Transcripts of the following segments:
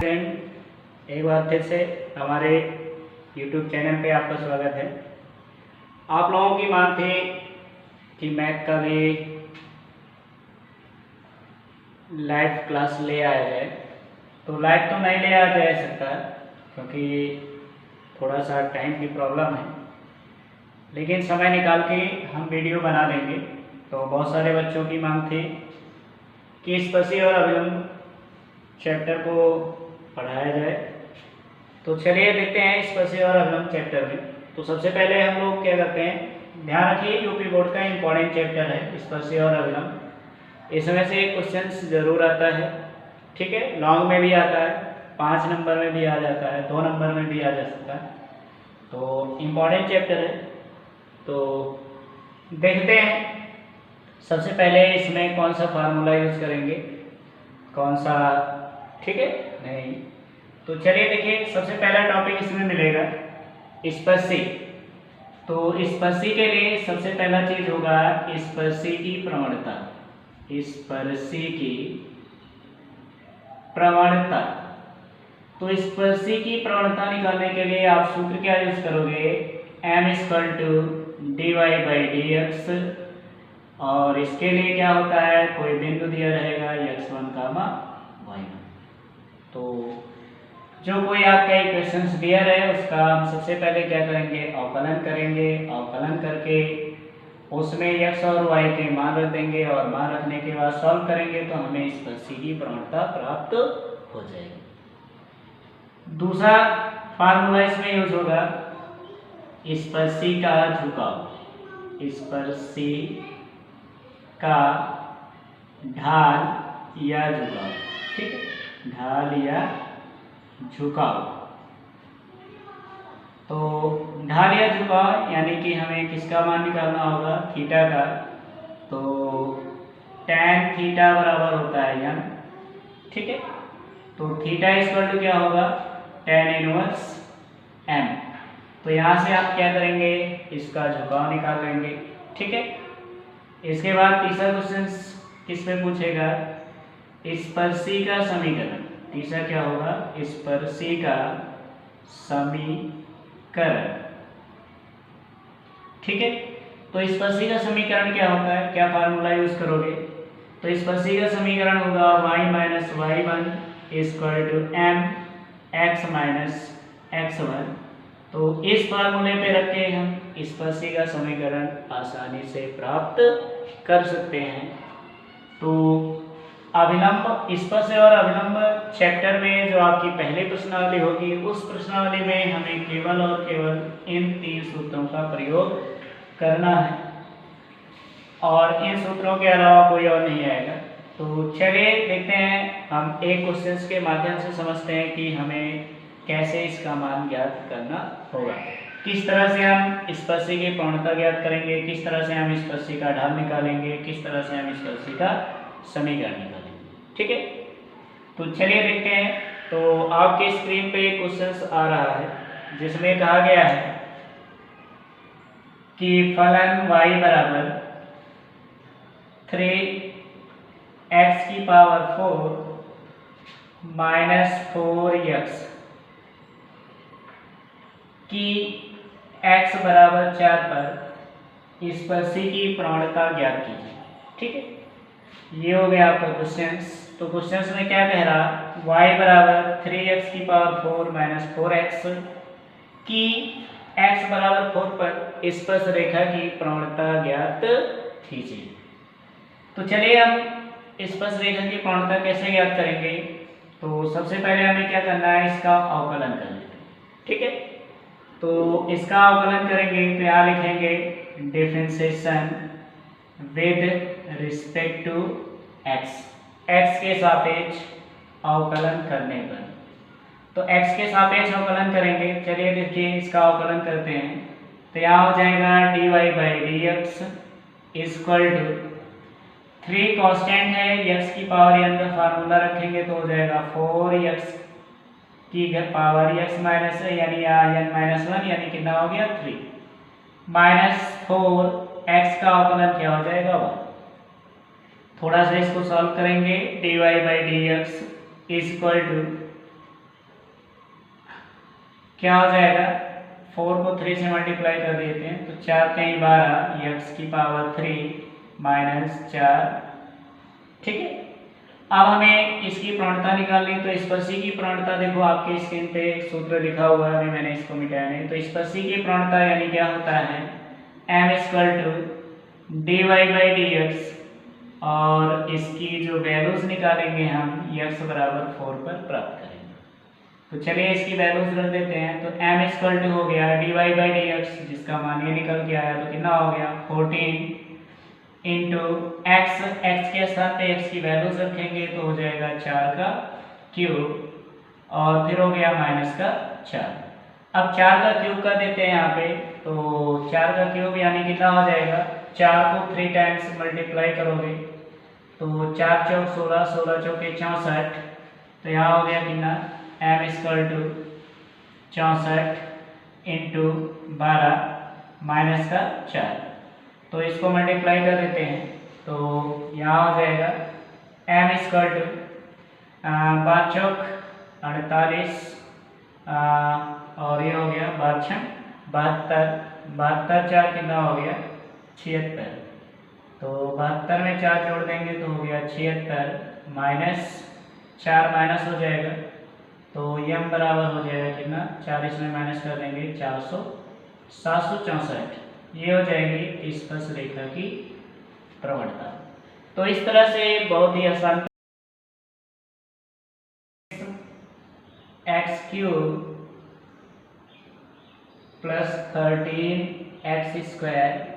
Friend, एक बार फिर से हमारे YouTube चैनल पे आपका स्वागत है। आप लोगों की मांग थी कि मैथ का भी लाइव क्लास ले आया जाए, तो लाइव तो नहीं ले आया जा सकता क्योंकि थोड़ा सा टाइम की प्रॉब्लम है, लेकिन समय निकाल के हम वीडियो बना देंगे। तो बहुत सारे बच्चों की मांग थी कि स्पर्शी और अभिलंब चैप्टर को पढ़ाया जाए, तो चलिए देखते हैं स्पर्शी और अभिलंब चैप्टर में। तो सबसे पहले हम लोग क्या करते हैं, ध्यान रखिए यूपी बोर्ड का इम्पोर्टेंट चैप्टर है स्पर्शी और अभिलंब। इसमें से क्वेश्चंस जरूर आता है, ठीक है। लॉन्ग में भी आता है, 5 नंबर में भी आ जाता है, 2 नंबर में भी आ जा सकता है। तो इम्पोर्टेंट चैप्टर है, तो देखते हैं। सबसे पहले इसमें कौन सा फार्मूला यूज करेंगे, कौन सा, ठीक है नहीं। तो चलिए देखिए, सबसे पहला टॉपिक इसमें मिलेगा स्पर्शी। तो स्पर्शी के लिए सबसे पहला चीज होगा स्पर्शी की प्रवणता। स्पर्शी की प्रवणता, तो स्पर्शी की प्रवणता निकालने के लिए आप सूत्र क्या यूज करोगे, m dy/dx। और इसके लिए क्या होता है, कोई बिंदु दिया रहेगा x1, y1। तो जो कोई आपका इक्वेशंस दिया है उसका हम सबसे पहले क्या करेंगे, अवकलन करेंगे। अवकलन करके उसमें x और y के मान रख देंगे, और मान रखने के बाद सॉल्व करेंगे तो हमें स्पर्शी की प्रवणता प्राप्त हो जाएगी। दूसरा फार्मूला इसमें यूज होगा स्पर्शी का झुकाव। स्पर्शी का ढाल या झुकाव, ठीक है, ढाल या झुकाव। तो ढाल या झुकाव यानी कि हमें किसका मान निकालना होगा, थीटा का। तो tan थीटा बराबर होता है यन, ठीक है। तो थीटा इक्वल टू क्या होगा, tan इनवर्स m। तो यहाँ से आप क्या करेंगे, इसका झुकाव निकाल लेंगे, ठीक है। इसके बाद तीसरा क्वेश्चन किस पे पूछेगा, स्पर्शी का समीकरण। तीसरा क्या होगा, स्पर्शी का समीकरण, ठीक है। तो स्पर्शी का समीकरण क्या होता है, क्या फार्मूला यूज करोगे। तो स्पर्शी का समीकरण होगा y - y1 = m x - x1। तो इस फार्मूले पे रख के हम स्पर्शी का समीकरण आसानी से प्राप्त कर सकते हैं। तो अभिलंब, स्पर्श और अभिलंब चैप्टर में जो आपकी पहली प्रश्नावली होगी, उस प्रश्नावली में हमें केवल और केवल इन 3 सूत्रों का प्रयोग करना है, और इन सूत्रों के अलावा कोई और नहीं आएगा। तो चलिए देखते हैं, हम एक क्वेश्चन के माध्यम से समझते हैं कि हमें कैसे इसका मान ज्ञात करना होगा। किस तरह से हम स्पर्शी की प्रवणता ज्ञात करेंगे, किस तरह से हम स्पर्शी का ढाल निकालेंगे, किस तरह से हम स्पर्शी का समीकरण निकालेंगे, ठीक है। तो चलिए देखते हैं। तो आपके स्क्रीन पे एक क्वेश्चन आ रहा है जिसमें कहा गया है कि फलन y बराबर 3x⁴ - 4x की x बराबर 4 पर स्पर्शी की प्रवणता ज्ञात कीजिए, ठीक है। ये हो गया आपका क्वेश्चन। तो क्वेश्चन में क्या कह रहा, y बराबर 3x⁴ - 4x की x बराबर 4 पर स्पर्श रेखा की प्रवणता ज्ञात कीजिए। तो चलिए हम स्पर्श रेखा की प्रवणता कैसे ज्ञात करेंगे। तो सबसे पहले हमें क्या करना है, इसका अवकलन कर लेते हैं, ठीक है। तो इसका अवकलन करेंगे तो यहाँ लिखेंगे differentiation with respect to x। x के सापेक्ष अवकलन करने पर, तो x के सापेक्ष अवकलन करेंगे। चलिए देखिए इसका अवकलन करते हैं। तो यहाँ हो जाएगा dy/dx = 3 कांस्टेंट है, x की पावर n का फार्मूला रखेंगे तो हो जाएगा 4x की पावर x माइनस यानी n-1 यानी कितना हो गया 3 -4x का अवकलन क्या हो जाएगा 1। थोड़ा सा इसको सॉल्व करेंगे, dy/dx = क्या हो जाएगा, 4 को 3 से मल्टीप्लाई कर देते हैं तो 4 कहीं 12 x की पावर 3 माइनस 4। ठीक है, अब हमें इसकी प्रवणता निकालनी है। तो स्पर्शी की प्रवणता देखो आपके स्क्रीन पे सूत्र लिखा हुआ है, अभी मैंने इसको मिटाया नहीं। तो स्पर्शी की प्रवणता यानी क्या होता है, m equal to d y by d x, और इसकी जो वैल्यूज निकालेंगे हम x बराबर 4 पर प्राप्त करेंगे। तो चलिए इसकी वैल्यूज रख देते हैं। तो m इक्वल टू हो गया d y by d x, जिसका मान ये निकल के आया, तो कितना हो गया 14 इंटू एक्स, एक्स के स्थान पे x की वैल्यूज रखेंगे तो हो जाएगा 4 का क्यूब, और फिर हो गया माइनस का 4। अब 4 का क्यूब कर देते हैं यहाँ पे, तो 4 का क्यूब यानी कितना हो जाएगा, 4 को 3 टाइम्स मल्टीप्लाई करोगे तो 4 चौक 16, 16 चौके 64, तो यहाँ हो गया कितना m equal to 64 into 12 minus का 4। तो इसको मल्टीप्लाई कर देते हैं तो यहाँ हो जाएगा m इक्वल टू 5 चौक 48, और ये हो गया 5 72, 72 4 कितना हो गया 76। तो 72 में 4 जोड़ देंगे तो हो गया 76 माइनस 4 माइनस हो जाएगा, तो m बराबर हो जाएगा कितना, 4 इसमें माइनस कर देंगे 764, ये हो जाएगी स्पर्श रेखा की प्रवणता। तो इस तरह से बहुत ही आसान x cube plus 13x square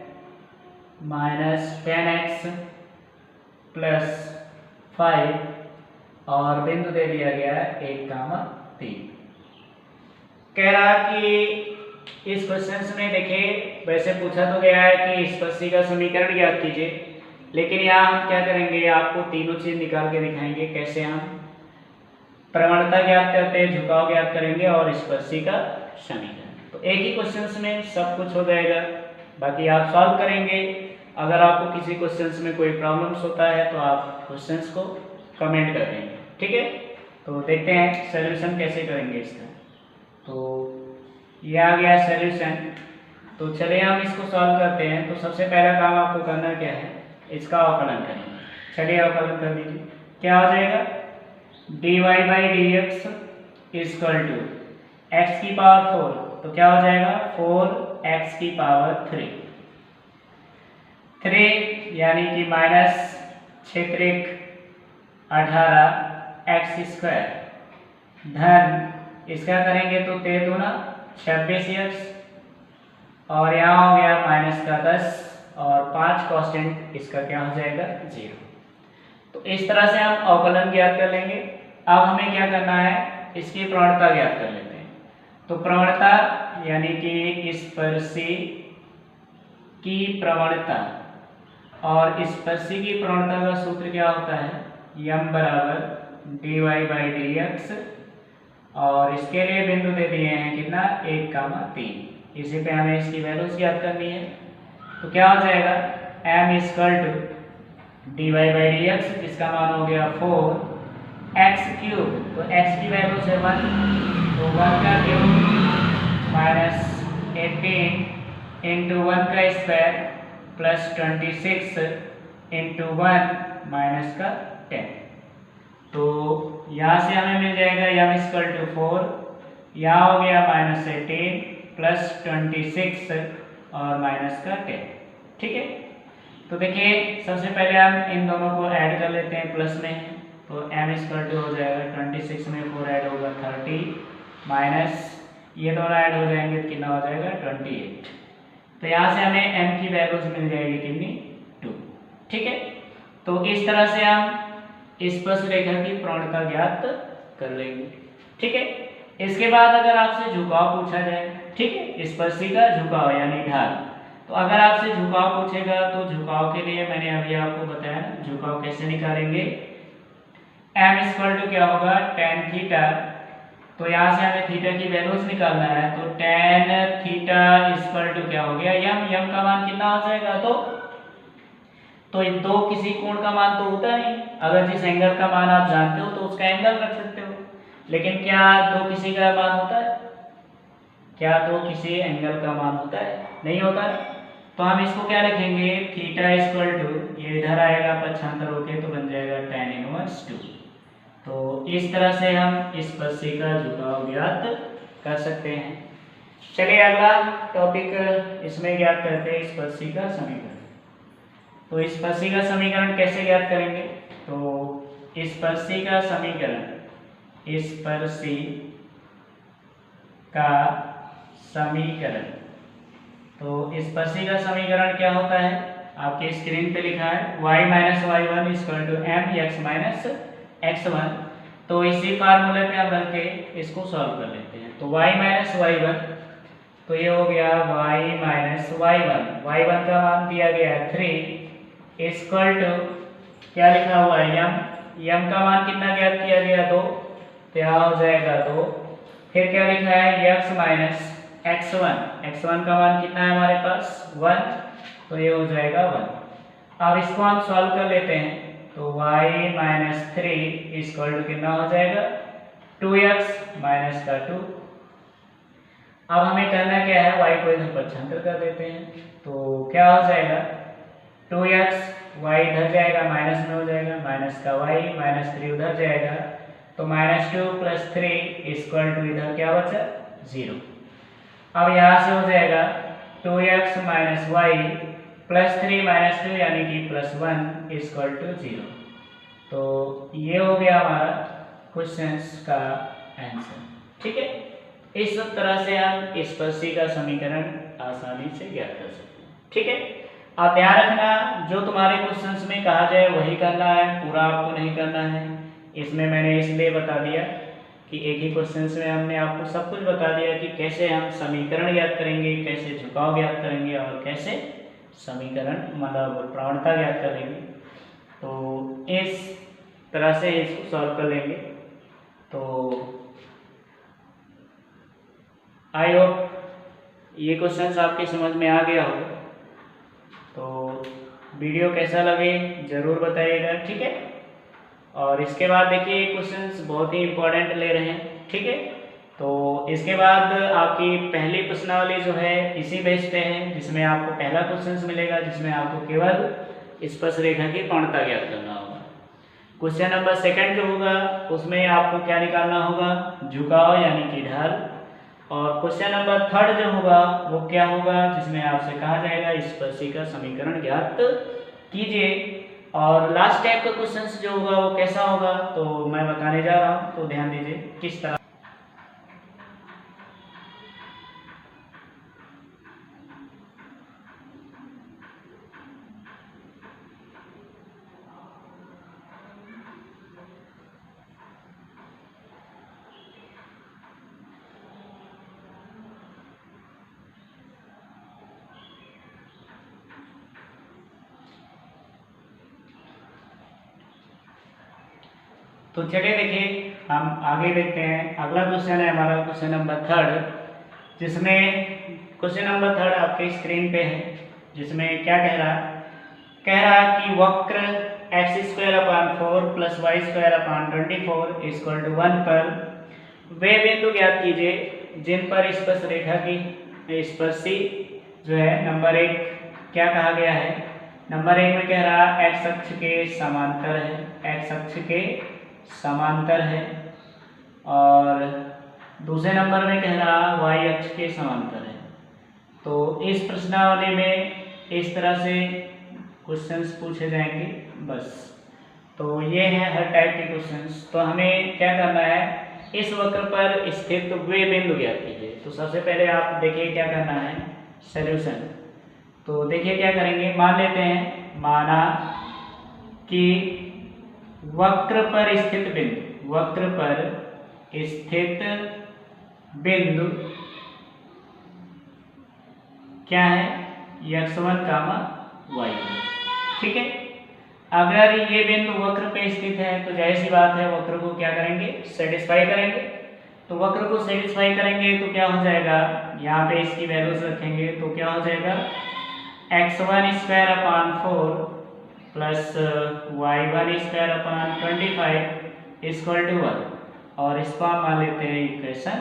minus 10x plus 5 और बिंदु दे दिया गया है 1,3। कह रहा कि इस क्वेश्चन में देखिए वैसे पूछा तो गया है कि स्पर्शी का समीकरण ज्ञात कीजिए, लेकिन यहाँ हम क्या करेंगे, आपको तीनों चीज निकाल के दिखाएंगे कैसे हम प्रवणता ज्ञात करते हैं, झुकाव ज्ञात करेंगे और स्पर्शी का समीकरण। तो एक ही क्वेश्चन में सब कुछ हो जाएगा, बाकी आप सॉल्व करेंगे। अगर आपको किसी क्वेश्चन में कोई प्रॉब्लम्स होता है तो आप क्वेश्चन को कमेंट कर देंगे, ठीक है। तो देखते हैं सॉल्यूशन कैसे करेंगे इसका। तो ये आ गया सॉल्यूशन, तो चलिए हम इसको सॉल्व करते हैं। तो सबसे पहला काम आपको करना क्या है, इसका अवकलन करेंगे। चलिए अवकलन कर दीजिए, क्या हो जाएगा, d y by d x equal to x की पावर 4, तो क्या हो जाएगा 4x की पावर 3 यानी कि माइनस 6 18x स्क्वायर धन इसका करेंगे तो 13 दूना 26x, और यहाँ हो गया माइनस का 10 और 5 कांस्टेंट, इसका क्या हो जाएगा 0। तो इस तरह से हम अवकलन ज्ञात कर लेंगे। अब हमें क्या करना है, इसकी प्रवणता ज्ञात कर लेते हैं। तो प्रवणता यानी कि स्पर्शी की प्रवणता, और स्पर्शी की प्रवणता का सूत्र क्या होता है, m बराबर d y by d x, और इसके लिए बिंदु दे दिए हैं कितना 1,3। इसी पे हमें इसकी वैल्यूज ज्ञात करनी है। तो क्या हो जाएगा m equal to d y by d x, जिसका मान हो गया 4x क्यूब, तो x की वैल्यू है 1, तो 1 का क्यूब माइनस 18 इंटू 1 का स्क्वायर प्लस 26 इंटू 1 माइनस का 10। तो यहाँ से हमें मिल जाएगा m इक्वल टू 4, यहाँ हो गया माइनस 18 प्लस 26 और माइनस का 10, ठीक है। तो देखिए सबसे पहले हम इन दोनों को ऐड कर लेते हैं प्लस में, तो m इक्वल टू हो जाएगा 26 में 4 ऐड होगा 30 माइनस ये दोनों ऐड हो जाएंगे तो कितना हो जाएगा 28। तो यहाँ से हमें m की वैल्यूज मिल जाएगी कितनी 2, ठीक है। तो इस तरह से हम स्पर्श रेखा की प्रवणता ज्ञात कर लेंगे, ठीक है। इसके बाद अगर आपसे झुकाव पूछा जाए, ठीक है, स्पर्शी का झुकाव यानी ढाल, तो अगर आपसे झुकाव पूछेगा तो झुकाव के लिए मैंने अभी आपको बताया ना झुकाव कैसे निकालेंगे। m इक्वल टू क्या होगा tan थीटा, तो यहाँ से हमें थीटा की वैल्यूज निकालना है, तो tan थीटा इक्वल टू क्या हो गया m का मान कितना हो जाएगा, तो दो किसी कोण का मान तो होता नहीं, अगर जिस एंगल का मान आप जानते हो तो उसका एंगल रख सकते हो, लेकिन क्या दो किसी का मान होता है, क्या तो किसी एंगल का मान होता है? नहीं होता है। तो हम इसको क्या लिखेंगे, थीटा इक्वल टू, ये इधर आएगा पक्षांतर होके तो बन जाएगा tan इनवर्स 2। तो इस तरह से हम स्पर्शी का झुकाव ज्ञात कर सकते हैं। चलिए अगला टॉपिक इसमें ज्ञात करते हैं स्पर्शी का समीकरण। तो स्पर्शी का समीकरण कैसे ज्ञात करेंगे? तो स्पर्शी का समीकरण, स्पर्शी का समीकरण, तो स्पर्शी का समीकरण क्या होता है? आपके स्क्रीन पे लिखा है y minus y one equal to m x minus x one. तो इसी फार्मूले पे हम रख के इसको सॉल्व कर लेते हैं। तो y माइनस वाई वन, तो ये हो गया y माइनस वाई वन का मान दिया गया है 3 इक्वल टू क्या लिखा हुआ है m का मान कितना ज्ञात किया गया 2, तो यहाँ हो जाएगा 2। फिर क्या लिखा है x माइनस x1 का मान कितना है हमारे पास 1, तो ये हो जाएगा 1। अब इसको हम सॉल्व कर लेते हैं। तो y माइनस 3 इक्वल टू कितना हो जाएगा 2x माइनस का 2। अब हमें करना क्या है, y को इधर पक्षांतर कर देते हैं। तो क्या हो जाएगा 2x, y इधर जाएगा माइनस में हो जाएगा, माइनस का y माइनस 3 उधर जाएगा, तो माइनस 2 प्लस 3 इक्वल टू इधर क्या बचा 0। अब यहाँ से हो जाएगा 2x minus Y plus 3 minus 2 यानी कि प्लस 1 इक्वल टू 0। तो ये हो गया हमारा क्वेश्चंस का आंसर। ठीक है, इस तरह से हम स्पर्शी का समीकरण आसानी से ज्ञात कर सकते हैं। ठीक है, आप ध्यान रखना जो तुम्हारे क्वेश्चंस में कहा जाए वही करना है, पूरा आपको नहीं करना है। इसमें मैंने इसलिए बता दिया कि एक ही क्वेश्चन में हमने आपको सब कुछ बता दिया कि कैसे हम समीकरण ज्ञात करेंगे, कैसे झुकाव ज्ञात करेंगे और कैसे समीकरण मतलब प्रवणता ज्ञात करेंगे। तो इस तरह से इसको सॉल्व कर लेंगे। तो आई होप ये क्वेश्चन आपके समझ में आ गया हो। तो वीडियो कैसा लगे ज़रूर बताइएगा। ठीक है, और इसके बाद देखिए क्वेश्चंस बहुत ही इंपॉर्टेंट ले रहे हैं। ठीक है, तो इसके बाद आपकी पहली प्रश्नावली जो है इसी बेस पे है, जिसमें आपको पहला क्वेश्चंस मिलेगा जिसमें आपको केवल स्पर्श रेखा की प्रवणता ज्ञात करना होगा। क्वेश्चन नंबर सेकंड जो होगा उसमें आपको क्या निकालना होगा, झुकाव यानी कि ढाल। और क्वेश्चन नंबर थर्ड जो होगा वो क्या होगा, जिसमें आपसे कहा जाएगा स्पर्शी का समीकरण ज्ञात कीजिए। और लास्ट टाइप का क्वेश्चन जो होगा वो कैसा होगा तो मैं बताने जा रहा हूँ, तो ध्यान दीजिए किस तरह। तो चलिए देखिए हम आगे देखते हैं। अगला क्वेश्चन है हमारा क्वेश्चन नंबर थर्ड, जिसमें क्वेश्चन नंबर थर्ड आपके स्क्रीन पे है, जिसमें क्या कह रहा है कि वक्र x²/4 + y²/24 = 1 पर वे बिंदु ज्ञात कीजिए जिन पर स्पर्श रेखा की स्पर्शी जो है नंबर 1 क्या कहा गया है। नंबर 1 में कह रहा है x अक्ष के समांतर है, x अक्ष के समांतर है। और दूसरे नंबर में कह रहा y अक्ष के समांतर है। तो इस प्रश्नावली में इस तरह से क्वेश्चंस पूछे जाएंगे बस। तो ये है हर टाइप के क्वेश्चंस। तो हमें क्या करना है, इस वक्र पर स्थित वे बिंदु ज्ञात कीजिए। तो सबसे पहले आप देखिए क्या करना है, सॉल्यूशन। तो देखिए क्या करेंगे, मान लेते हैं, माना कि वक्र पर स्थित बिंदु क्या है, x1, y1। ठीक है, अगर ये बिंदु वक्र पे स्थित है तो जाहिर सी बात है वक्र को क्या करेंगे, सेटिस्फाई करेंगे। तो वक्र को सेटिस्फाई करेंगे तो क्या हो जाएगा, यहाँ पे इसकी वैल्यूज रखेंगे तो क्या हो जाएगा x1²/4 प्लस y1²/25 = 1। और इसको हम मान लेते हैं इक्वेशन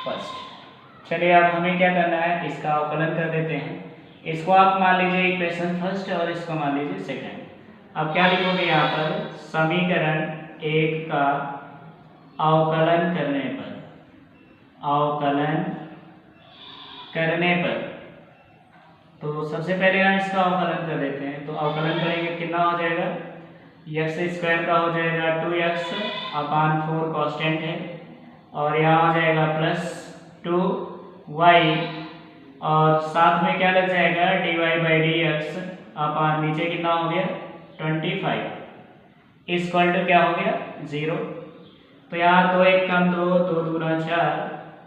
फर्स्ट। चलिए अब हमें क्या करना है, इसका अवकलन कर देते हैं। इसको आप मान लीजिए इक्वेशन फर्स्ट और इसको मान लीजिए सेकंड। अब क्या लिखोगे यहाँ पर, समीकरण 1 का अवकलन करने पर, अवकलन करने पर, तो सबसे पहले हम इसका अवकलन कर देते हैं। तो अवकलन करेंगे कितना हो जाएगा, एक्स स्क्वायर का हो जाएगा 2x अपान 4 कांस्टेंट है, और यहाँ हो जाएगा प्लस 2y, और साथ में क्या लग जाएगा dy बाई डी एक्स अपान नीचे कितना हो गया 25 इक्वल टू क्या हो गया 0। तो यहाँ 2 1 कम 2, 2 दूना 4,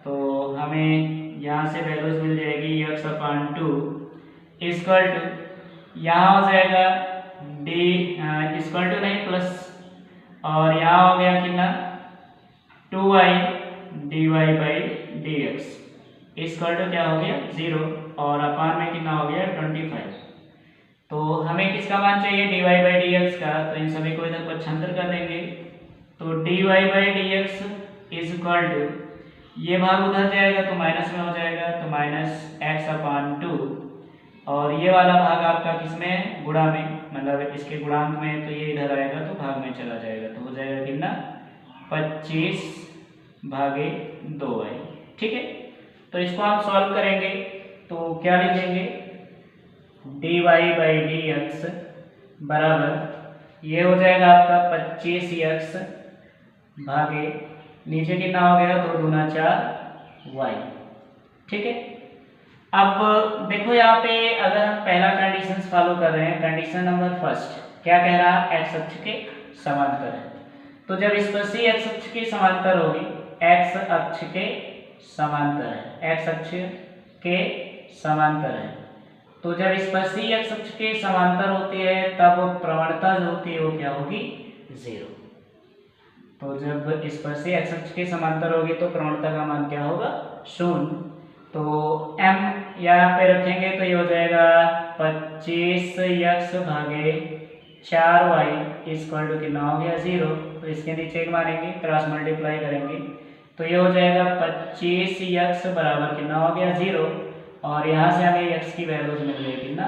तो हमें यहाँ से वैल्यूज मिल जाएगी x अपान 2 इक्वल टू यहाँ हो जाएगा डी इक्वल टू नहीं प्लस, और यहाँ हो गया कितना 2y dy by d x equal to क्या हो गया 0, और अपान में कितना हो गया 25। तो हमें किसका मान चाहिए dy बाई डी एक्स का, तो इन सभी को इधर पक्षांतर कर देंगे। तो dy by d x is equal to ये भाग उधर जाएगा तो माइनस में हो जाएगा, तो माइनस एक्स अपान 2, और ये वाला भाग आपका किसमें गुणा में, मतलब इसके गुणांक में, तो ये इधर आएगा तो भाग में चला जाएगा, तो हो जाएगा कितना 25 भागे 2y। ठीक है, तो इसको हम सॉल्व करेंगे तो क्या लिखेंगे, dy बाई डी एक्स बराबर ये हो जाएगा आपका 25x भागे नीचे कितना हो गया 2 दूना 4y। ठीक है, अब देखो यहाँ पे अगर हम पहला कंडीशन फॉलो कर रहे हैं, कंडीशन नंबर फर्स्ट क्या कह रहा है, एक्स अक्ष के समांतर है। तो जब स्पर्शी एक्स अक्ष के समांतर होगी, एक्स अक्ष के समांतर है, एक्स अक्ष के समांतर है, तो जब स्पर्शी एक्स अक्ष के समांतर होती है तब प्रवणता जो होती है वो क्या होगी 0। तो जब स्पर्शी एक्स अक्ष के समांतर होगी तो प्रवणता का मान क्या होगा 0। तो m यहाँ पे रखेंगे तो ये हो जाएगा 25x भागे 4y इक्वल टू कितना हो गया 0। तो इसके नीचे एक मारेंगे, क्रॉस मल्टीप्लाई करेंगे तो ये हो जाएगा 25x बराबर कितना हो गया 0, और यहाँ से हमें x की वैल्यूज मिल गई कितना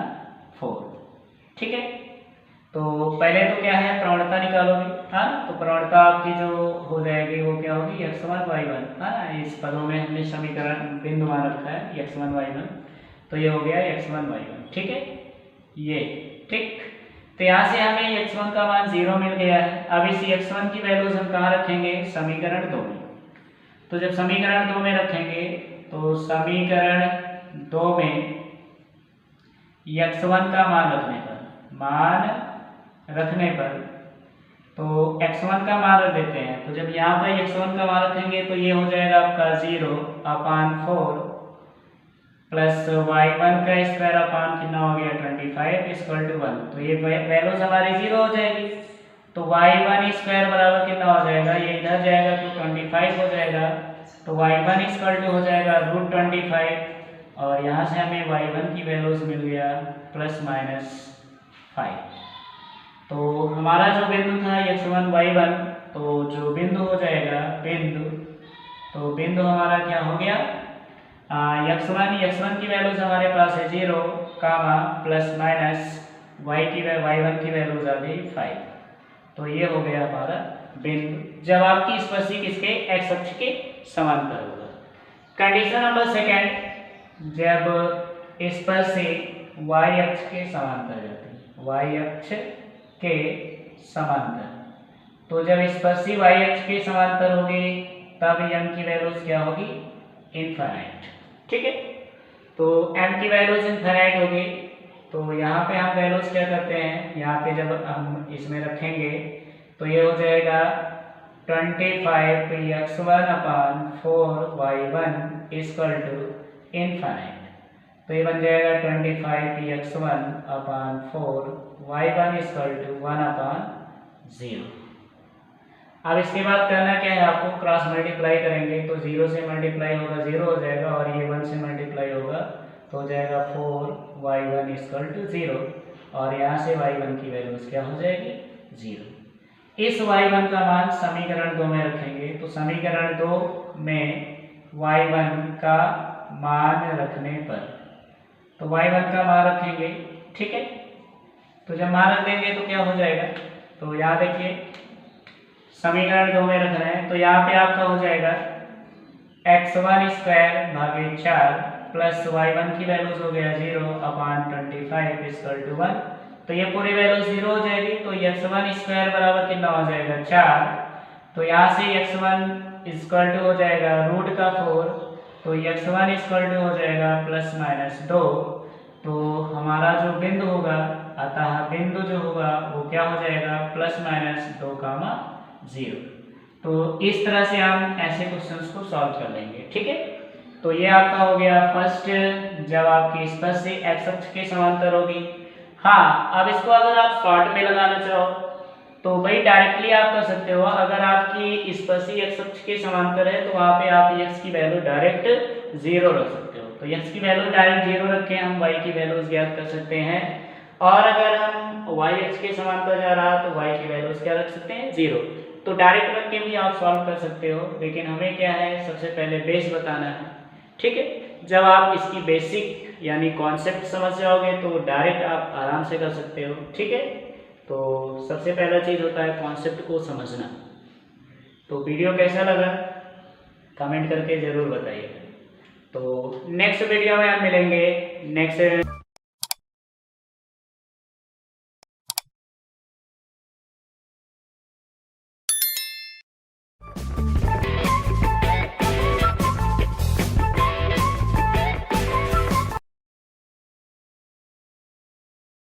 4। ठीक है, तो पहले तो क्या है प्रवणता निकालोगे, हाँ, तो प्रवणता आपकी जो हो जाएगी वो क्या होगी x1 y1, हाँ, इस पदों में हमने समीकरण बिंदु मान रखा है x1 y1, तो ये हो गया x1 y1। ठीक है, ये ठीक, तो यहाँ से हमें x1 का मान 0 मिल गया है। अब इस x1 की वैल्यूज हम कहाँ रखेंगे, समीकरण 2 में। तो जब समीकरण 2 में रखेंगे तो समीकरण 2 में x1 का मान रखने पर तो x1 का मान रख देते हैं। तो जब यहाँ पर x1 का मान रखेंगे तो ये हो जाएगा आपका 0 अपान 4 प्लस y1 का स्क्वायर अपान कितना हो गया 25 इक्वल टू 1। तो ये वैल्यूज हमारी 0 हो जाएगी, तो y1 स्क्वायर बराबर कितना हो जाएगा, ये इधर जाएगा तो 25 हो जाएगा, तो y1 इक्वल टू हो जाएगा √25, और यहाँ से हमें y1 की वैल्यूज मिल गया प्लस माइनस 5। तो हमारा जो बिंदु था x1 y1, तो जो बिंदु हो जाएगा तो बिंदु हमारा क्या हो गया x1 की वैल्यूज हमारे पास है 0 कामा प्लस माइनस y1 की वैल्यूज आ गई 5। तो ये हो गया हमारा बिंदु जब आपकी स्पर्शी किसके x अक्ष के समांतर होगा। कंडीशन नंबर सेकंड, जब स्पर्शी y अक्ष के समांतर जाती है, y अक्ष के समांतर, तो जब स्पर्शी y अक्ष के समांतर होगी तब m की वैल्यूज क्या होगी इनफाइनाइट। ठीक है, तो m की वैल्यूज इनफाइनाइट होगी, तो यहाँ पे हम वैल्यूज क्या करते हैं, यहाँ पे जब हम इसमें रखेंगे तो ये हो जाएगा 25x1 upon 4y1 equal to infinite. तो ये बन जाएगा 25x1 upon 4y1 equal to 1 अपान 0। अब इसके बाद करना क्या है, आपको क्रॉस मल्टीप्लाई करेंगे तो 0 से मल्टीप्लाई होगा 0 हो जाएगा, और ये 1 से मल्टीप्लाई होगा तो हो जाएगा 4y1 इक्वल टू 0, और यहाँ से y1 की वैल्यूज क्या हो जाएगी 0। इस y1 का मान समीकरण 2 में रखेंगे, तो समीकरण 2 में y1 का मान रखने पर, तो y1 का मान रखेंगे, ठीक है। तो जब मान रख देंगे तो क्या हो जाएगा, तो यहाँ देखिए समीकरण 2 में रख रहे हैं, तो यहाँ पे आपका हो जाएगा x1 स्क्वायर भागे 4 प्लस y1 की वैल्यूज हो गया 0/25 इक्वल टू 1। तो ये पूरी वैल्यू 0 हो जाएगी, तो x1 स्क्वायर बराबर कितना हो जाएगा 4। तो यहाँ से x1 इक्वल टू हो जाएगा रूट का 4, तो x1 इक्वल टू हो जाएगा ±2। तो हमारा जो बिंदु होगा, अतः बिंदु जो होगा वो क्या हो जाएगा ±2, 0। तो इस तरह से हम ऐसे क्वेश्चंस को सॉल्व कर लेंगे, ठीक है। तो ये आपका हो गया फर्स्ट, जब आपकी स्पर्शी x अक्ष के समांतर होगी। हाँ, अब इसको अगर आप शॉर्ट में लगाना चाहो तो भाई डायरेक्टली आप कर सकते हो। अगर आपकी स्पर्शी x अक्ष के समांतर है तो वहाँ पे आप x की वैल्यू डायरेक्ट 0 रख सकते हो। तो x की वैल्यू डायरेक्ट 0 रख के हम y की वैल्यूज ज्ञात कर सकते हैं। और अगर हम y अक्ष के समांतर जा रहा तो y की वैल्यूज क्या रख सकते हैं 0। तो डायरेक्ट रख के भी आप सॉल्व कर सकते हो, लेकिन हमें क्या है सबसे पहले बेस बताना है, ठीक है। जब आप इसकी बेसिक यानी कॉन्सेप्ट समझ जाओगे तो डायरेक्ट आप आराम से कर सकते हो, ठीक है। तो सबसे पहला चीज़ होता है कॉन्सेप्ट को समझना। तो वीडियो कैसा लगा कमेंट करके ज़रूर बताइएगा। तो नेक्स्ट वीडियो में हम मिलेंगे नेक्स्ट